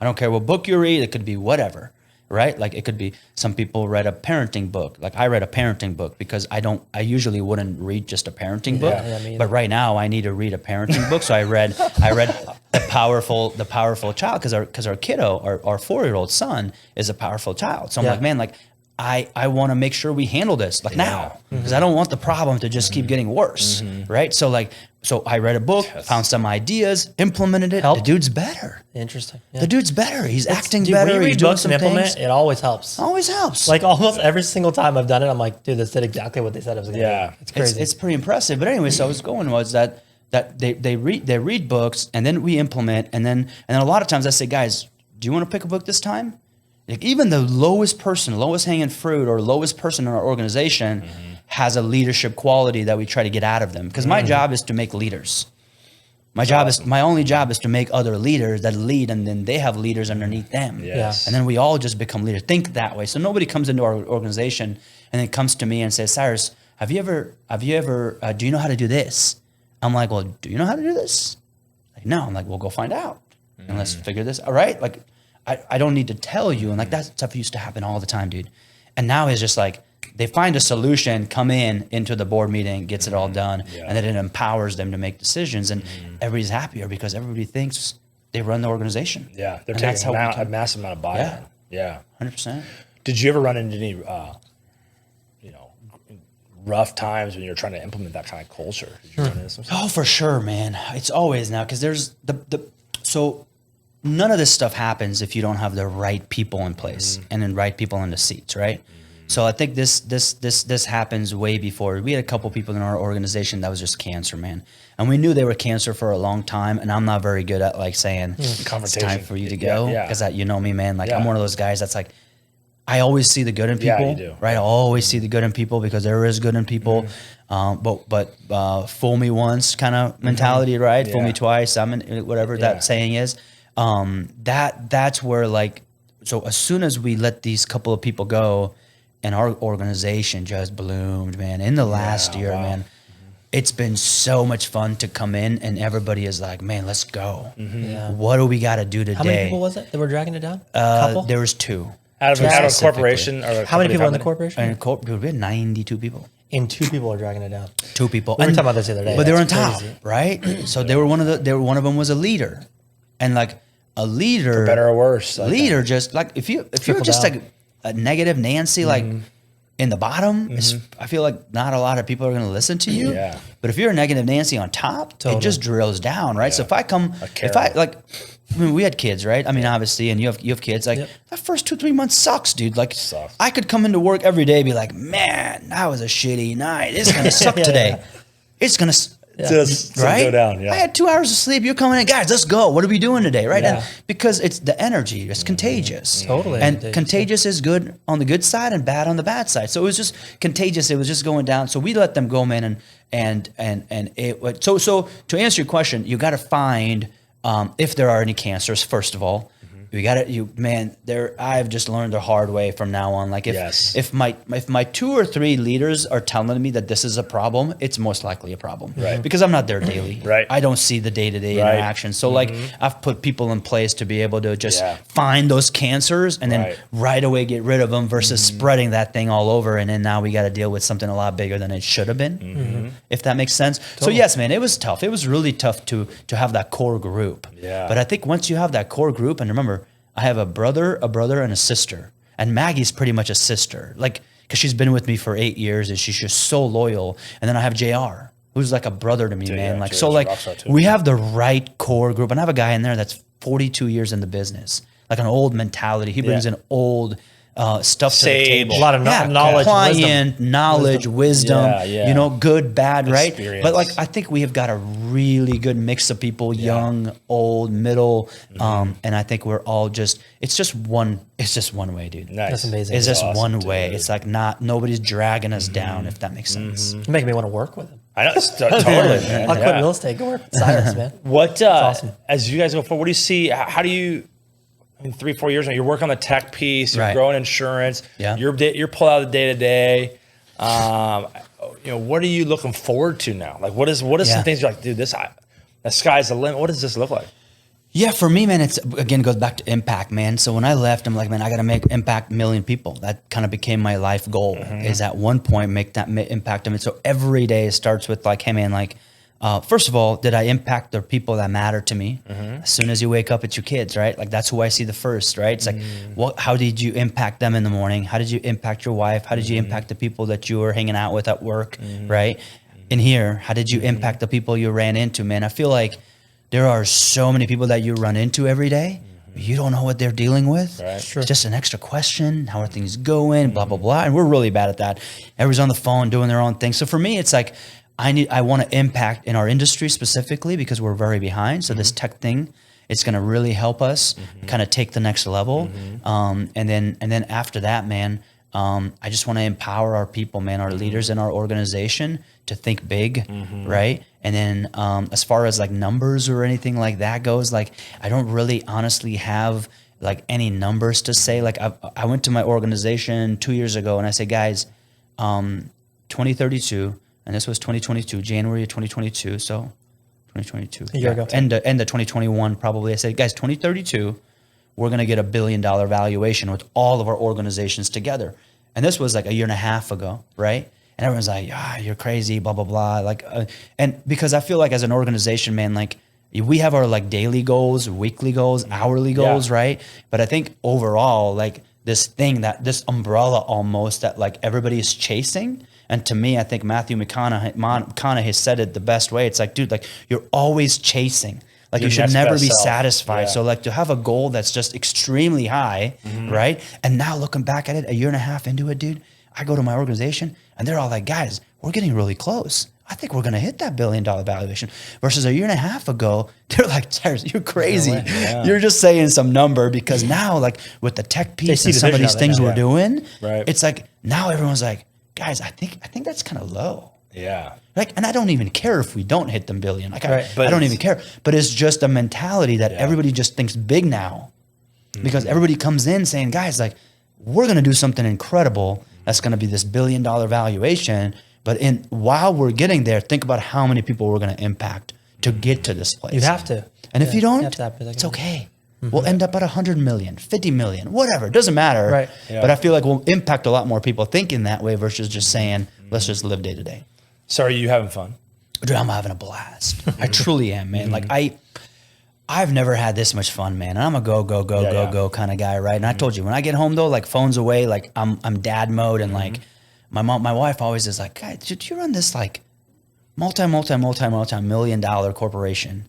I don't care what book you read. It could be whatever, right? Like it could be, some people read a parenting book. Like I read a parenting book because I usually wouldn't read just a parenting book. But right now I need to read a parenting book. So I read the powerful child because our kiddo, our 4-year-old son is a powerful child. So I'm like, man, like I want to make sure we handle this like now, because I don't want the problem to just keep getting worse, right? So I read a book, found some ideas, implemented it. The dude's better. Interesting. The dude's better. He's acting better. When you He's read doing books some and implement, things. it always helps. Always helps. Like almost every single time I've done it, I'm like, dude, this did exactly what they said it was going to do. It's crazy. It's pretty impressive. But anyway, so I was going was that they read books and then we implement, and then a lot of times I say, guys, do you want to pick a book this time? Like even the lowest hanging fruit or lowest person in our organization has a leadership quality that we try to get out of them. Because my job is to make leaders. My only job is to make other leaders that lead, and then they have leaders underneath them. Yes. And then we all just become leaders. Think that way. So nobody comes into our organization and then comes to me and says, Cyrus, do you know how to do this? I'm like, well, do you know how to do this? Like, no. I'm like, well, go find out. And let's figure this out. Right? Like, I don't need to tell you. And like, that stuff used to happen all the time, dude. And now it's just like, they find a solution, come into the board meeting, gets it all done, and then it empowers them to make decisions. And everybody's happier because everybody thinks they run the organization. Yeah, they're And taking a massive amount of buy-in. Yeah. 100%. Did you ever run into any, rough times when you're trying to implement that kind of culture? Did you run into some stuff? Oh, for sure, man. It's always now because there's so none of this stuff happens if you don't have the right people in place and then right people in the seats, right? So I think this happens way before. We had a couple people in our organization that was just cancer, man. And we knew they were cancer for a long time. And I'm not very good at like saying, it's time for you to go. Because you know me, man. Like I'm one of those guys that's like, I always see the good in people. Yeah, you do. Right? I always see the good in people because there is good in people. But fool me once kind of mentality, right? Fool me twice. Whatever that saying is. That's where like, so as soon as we let these couple of people go, and our organization just bloomed, man. In the last year, man, it's been so much fun to come in and everybody is like, man, let's go. What do we got to do today? How many people was it that were dragging it down? A couple? There was 2. Out of a corporation? Or How many people in the corporation? And we had 92 people. And 2 people are dragging it down. 2 people. We were talking about this the other day. But they were on That's top, crazy. right? So they were one of them was a leader. And like a leader. For better or worse. Leader just like, if you're just down. like a negative Nancy, like in the bottom, I feel like not a lot of people are going to listen to you. Yeah. But if you're a negative Nancy on top, it just drills down, right? So we had kids, right? I mean, obviously, and you have kids. Like that first 2-3 months sucks, dude. Like I could come into work every day, and be like, man, that was a shitty night. It's gonna suck today. It's gonna. Just right? go down. Yeah. I had 2 hours of sleep. You're coming in, guys. Let's go. What are we doing today? Right? Yeah. And because it's the energy. It's contagious. Totally And contagious, contagious is good on the good side and bad on the bad side. So it was just contagious. It was just going down. So we let them go, man. And it. So to answer your question, you got to find if there are any cancers. First of all, I've just learned the hard way from now on. Like if my 2 or 3 leaders are telling me that this is a problem, it's most likely a problem. Right. Because I'm not there daily. Right. I don't see the day-to-day interaction. So like I've put people in place to be able to just find those cancers and then right away get rid of them versus spreading that thing all over. And then now we got to deal with something a lot bigger than it should have been, if that makes sense. Totally. So yes, man, it was tough. It was really tough to have that core group. Yeah. But I think once you have that core group, and remember, I have a brother, and a sister. And Maggie's pretty much a sister. Like, because she's been with me for 8 years and she's just so loyal. And then I have JR, who's like a brother to me, man. Like, so like we have the right core group. And I have a guy in there that's 42 years in the business, like an old mentality. He brings in old stuff to the table. A lot of knowledge, client, knowledge, wisdom, good, bad, Experience. right? But like, I think we have got a really good mix of people, young, old, middle. And I think we're all it's just one way, dude. Nice. That's amazing. It's just awesome, one dude. way. It's like nobody's dragging us down, if that makes sense. You're making me want to work with him. I know. Totally, man. I'll quit real estate. Go work with Cyrus, man. What, awesome. as you guys go forward, what do you see? How do you, 3-4 years now, you're working on the tech piece, you're growing insurance, you're pulling out the day-to-day. What are you looking forward to now? Like, what is some things you're like, dude, the sky's the limit. What does this look like? Yeah, for me, man, it's again goes back to impact, man. So when I left, I'm like, man, I got to impact 1 million people. That kind of became my life goal. Is at one point make that impact. So every day it starts with like, hey, man, like, first of all, did I impact the people that matter to me? As soon as you wake up, it's your kids, right? Like that's who I see the first, right? It's like, how did you impact them in the morning? How did you impact your wife? How did you impact the people that you were hanging out with at work, right? In here, how did you impact the people you ran into, man? I feel like there are so many people that you run into every day. You don't know what they're dealing with. Right. Sure. It's just an extra question. How are things going? Blah, blah, blah. And we're really bad at that. Everyone's on the phone doing their own thing. So for me, it's like, I want to impact in our industry specifically because we're very behind. So this tech thing, it's going to really help us kind of take the next level. And then after that, man, I just want to empower our people, man, our leaders in our organization to think big, right? And then as far as like numbers or anything like that goes, like I don't really honestly have like any numbers to say. Like I went to my organization 2 years ago and I said, guys, 2032, and this was 2022, January of 2022. So 2022. A year ago. End of 2021 probably. I said, guys, 2032, we're going to get $1 billion valuation with all of our organizations together. And this was like a year and a half ago, right? And everyone's like, you're crazy, blah, blah, blah. Like, and because I feel like as an organization, man, like we have our like daily goals, weekly goals, hourly goals, right? But I think overall, like this umbrella almost that like everybody is chasing. And to me, I think Matthew McConaughey said it the best way. It's like, dude, like you're always chasing. Like Your you should next never best be self. satisfied. Yeah. So like to have a goal that's just extremely high, right? And now looking back at it, a year and a half into it, dude, I go to my organization and they're all like, guys, we're getting really close. I think we're going to hit that $1 billion valuation. Versus a year and a half ago, they're like, Cyrus, you're crazy. Yeah. You're just saying some number because now like with the tech piece see and the some of vision these of it things now. we're doing, Right. it's like now everyone's like, guys, I think that's kind of low. Yeah. Like, and I don't even care if we don't hit them billion. Like, Right. I don't even care. But it's just a mentality that everybody just thinks big now, because everybody comes in saying, guys, like, we're going to do something incredible. That's going to be this $1 billion valuation. But while we're getting there, think about how many people we're going to impact to get to this place. You have to. And if you don't, have to have it. it's okay. We'll end up at 100 million, 50 million, whatever. It doesn't matter. Right. Yeah. But I feel like we'll impact a lot more people thinking that way versus just saying, let's just live day to day. So are you having fun? Dude, I'm having a blast. I truly am, man. Like I've never had this much fun, man. And I'm a go kind of guy, right? And I told you when I get home though, like phone's away, like I'm dad mode, and like my wife always is like, "Guy, did you run this like multi-million dollar corporation?"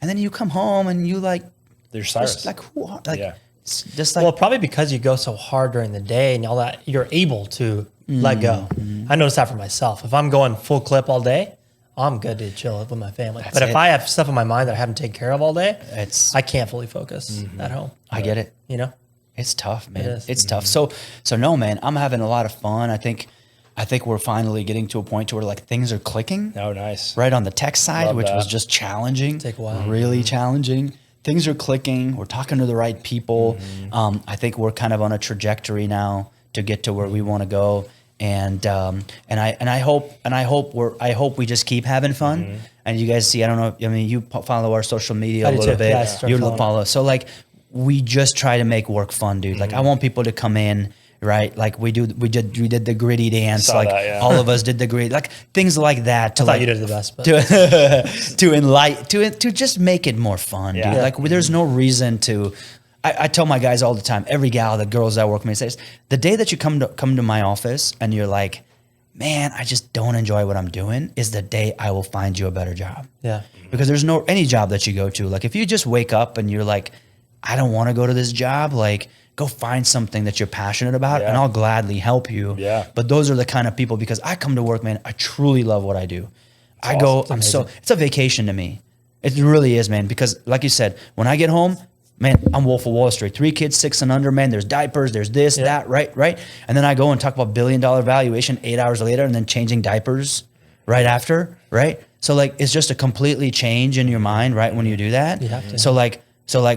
And then you come home and you like, There's Cyrus. just like who are like, Yeah. it's just like Well, probably because you go so hard during the day and all that, you're able to let go. I notice that for myself. If I'm going full clip all day, I'm good to chill with my family. But if it. I have stuff in my mind that I haven't taken care of all day, It's- I can't fully focus at home. I get it. You know? It's tough, man. It is. It's tough. So no, man, I'm having a lot of fun. I think we're finally getting to a point to where like things are clicking. Oh, nice. Right on the tech side, Love which that. was just challenging. Take a while. Really challenging. Things are clicking. We're talking to the right people. I think we're kind of on a trajectory now to get to where we want to go. And I hope we just keep having fun. And you guys see, I don't know, I mean, you follow our social media I a do little too. bit. Yeah, I started You following follow. So like, we just try to make work fun, dude. Like I want people to come in, right? Like we did the gritty dance. Saw Like that, yeah. all of us did the gritty, like things like that. To I thought like you did the best. But to just make it more fun, Yeah. dude. Like there's no reason to. I tell my guys all the time, every gal, the girls that work with me says, the day that you come to my office and you're like, man, I just don't enjoy what I'm doing, is the day I will find you a better job. yeah. Because there's any job that you go to, like if you just wake up and you're like, I don't want to go to this job, like go find something that you're passionate about and Yeah. I'll gladly help you. Yeah. But those are the kind of people, because I come to work, man, I truly love what I do. It's a vacation to me. It really is, man, because like you said, when I get home, man, I'm Wolf of Wall Street. 3 kids, 6 and under, man. There's diapers, there's this, that, right? And then I go and talk about $1 billion valuation 8 hours later and then changing diapers right after, right? So like, it's just a completely change in your mind, right? When you do that. You have to. So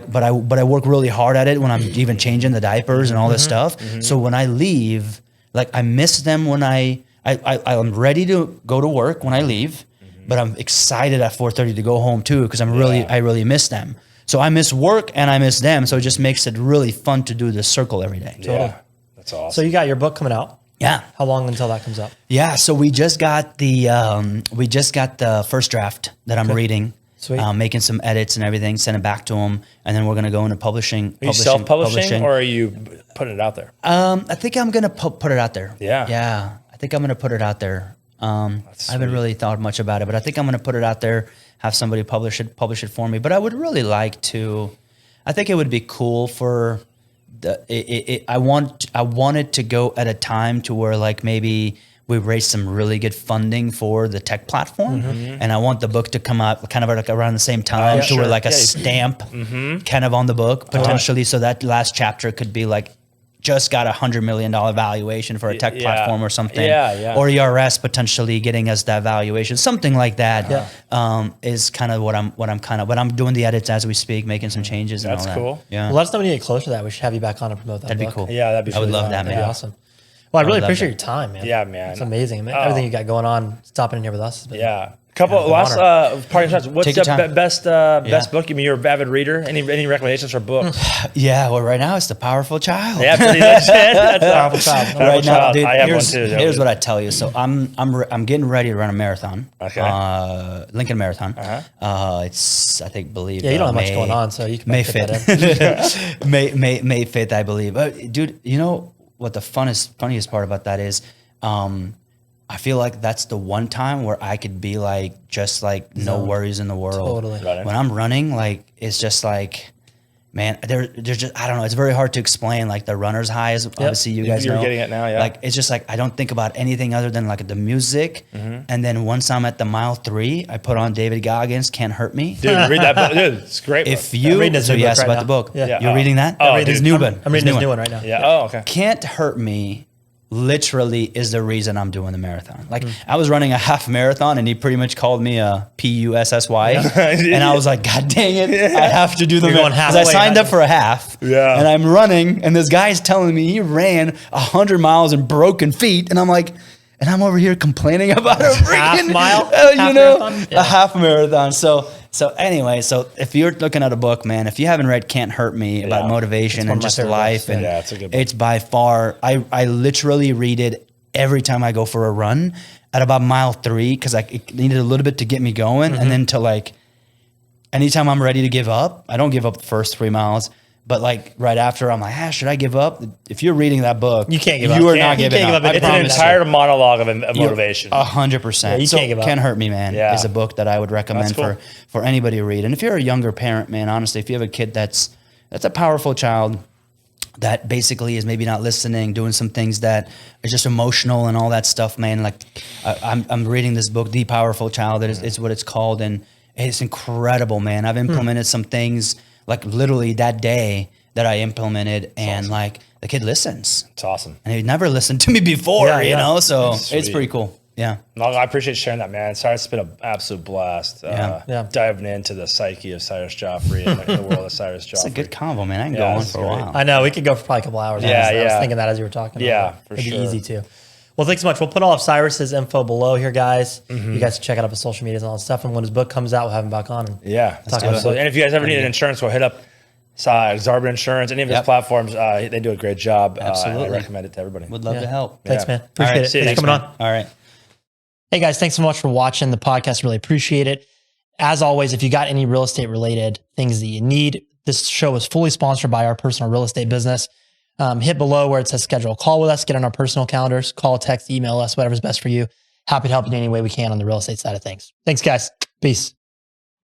but I work really hard at it when I'm even changing the diapers and all this stuff. So when I leave, like I miss them when I'm ready to go to work when I leave, but I'm excited at 4:30 to go home too, because I really miss them. So I miss work and I miss them. So it just makes it really fun to do this circle every day. Yeah. That's awesome. So you got your book coming out. Yeah. How long until that comes out? Yeah. So we just got the first draft that I'm reading. Sweet. Making some edits and everything, send it back to them, and then we're gonna go into publishing. Are you self-publishing or are you putting it out there? I think I'm gonna put it out there. Yeah. Yeah. I think I'm gonna put it out there. I haven't really thought much about it, but I think I'm gonna put it out there. Have somebody publish it for me. But I would really like to. I think it would be cool for I want it to go at a time to where like maybe we raised some really good funding for the tech platform, and I want the book to come out kind of like around the same time to where like a stamp kind of on the book potentially, so that last chapter could be like just got $100 million valuation for a tech platform or something. Yeah. Or ERS potentially getting us that valuation, something like that. Is kind of what I'm doing the edits as we speak, making some changes. That's and all that. cool. Yeah. Well, let us know when you get closer to that. We should have you back on to promote that. That'd be book. cool. Yeah, that'd be I would really love fun. that, man. That'd be awesome. Well, I really appreciate your time, man. Yeah, man. It's amazing. Everything you got going on, stopping in here with us. Has been Couple last parting shots. What's Take your the time. best book? I mean, you're an avid reader. Any recommendations for books? Yeah, well, right now it's The Powerful Child. Yeah, pretty much. That's Powerful Child. Right now, dude, I have one here's, too. here's what I tell you. So I'm getting ready to run a marathon. Okay. Lincoln Marathon. It's I believe. Yeah, you don't have much May- going on, so you can May fit that in. 5th. May 5th, I believe. Dude, you know what the funniest part about that is? I feel like that's the one time where I could be like, just like no worries in the world. Totally. Right. When I'm running, like, it's just like, man, there's just, I don't know. It's very hard to explain. Like the runner's high is obviously you guys You're know. getting it now, yeah. Like, it's just like, I don't think about anything other than like the music. And then once I'm at the mile 3, I put on David Goggins' Can't Hurt Me. Dude, read that book. Dude, it's a great. If book. you, reading his so new you book asked right about now. the book. Yeah. You're reading that? Oh, His dude, new one. I'm reading his new one right now. Yeah. Oh, okay. Can't Hurt Me literally is the reason I'm doing the marathon. Like I was running a half marathon and he pretty much called me a PUSSY. And I was like, God dang it, I have to do the You're going marathon. 'Cause I halfway, signed right? up for a half. Yeah. And I'm running and this guy's telling me he ran 100 miles in broken feet. And I'm like, and I'm over here complaining about a freaking mile? you Half know, marathon? Yeah. a half marathon. So anyway, so if you're looking at a book, man, if you haven't read Can't Hurt Me about motivation one and of my just favorite life, books. and Yeah, it's a good book. it's by far, I literally read it every time I go for a run at about mile 3 because it needed a little bit to get me going, and then to like, anytime I'm ready to give up, I don't give up the first 3 miles. But like right after, I'm like, should I give up? If you're reading that book, You can't give up. You are Yeah, not you giving can't up. give up. I It's an promise you. entire monologue of motivation. 100%. Yeah, you so can't give up. Can't Hurt Me, man, Yeah. is a book that I would recommend That's cool. for anybody to read. And if you're a younger parent, man, honestly, if you have a kid that's a powerful child that basically is maybe not listening, doing some things that are just emotional and all that stuff, man, like I'm reading this book, The Powerful Child, is what it's called, and it's incredible, man. I've implemented some things like literally that day that I implemented, and like the kid listens. It's awesome. And he never listened to me before, Yeah, you yeah. know? So it's Sweet. pretty cool. Yeah. No, I appreciate sharing that, man. Cyrus, it's been an absolute blast. Yeah. Diving into the psyche of Cyrus Jaffery and the world of Cyrus Jaffery. It's a good combo, man. I can Yeah, go on it's for a great. while. I know we could go for probably a couple hours. Yeah, I was yeah. thinking that as you were talking. Yeah, for It'd sure. be easy too. Well, thanks so much. We'll put all of Cyrus's info below here, guys. You guys can check out his social medias and all that stuff. And when his book comes out, we'll have him back on. And Yeah, Talk about absolutely. it. And if you guys ever need an insurance, go hit up Zarbin Insurance. Any of his Yep. platforms, they do a great job. Absolutely. I recommend it to everybody. Would love Yeah. to help. Thanks, Yeah. man. All Appreciate right. it. See you. Thanks for Thanks, coming man. on. All right. Hey guys, thanks so much for watching the podcast. Really appreciate it. As always, if you got any real estate related things that you need, this show is fully sponsored by our personal real estate business. Hit below where it says schedule a call with us, get on our personal calendars, call, text, email us, whatever's best for you. Happy to help you in any way we can on the real estate side of things. Thanks guys. Peace.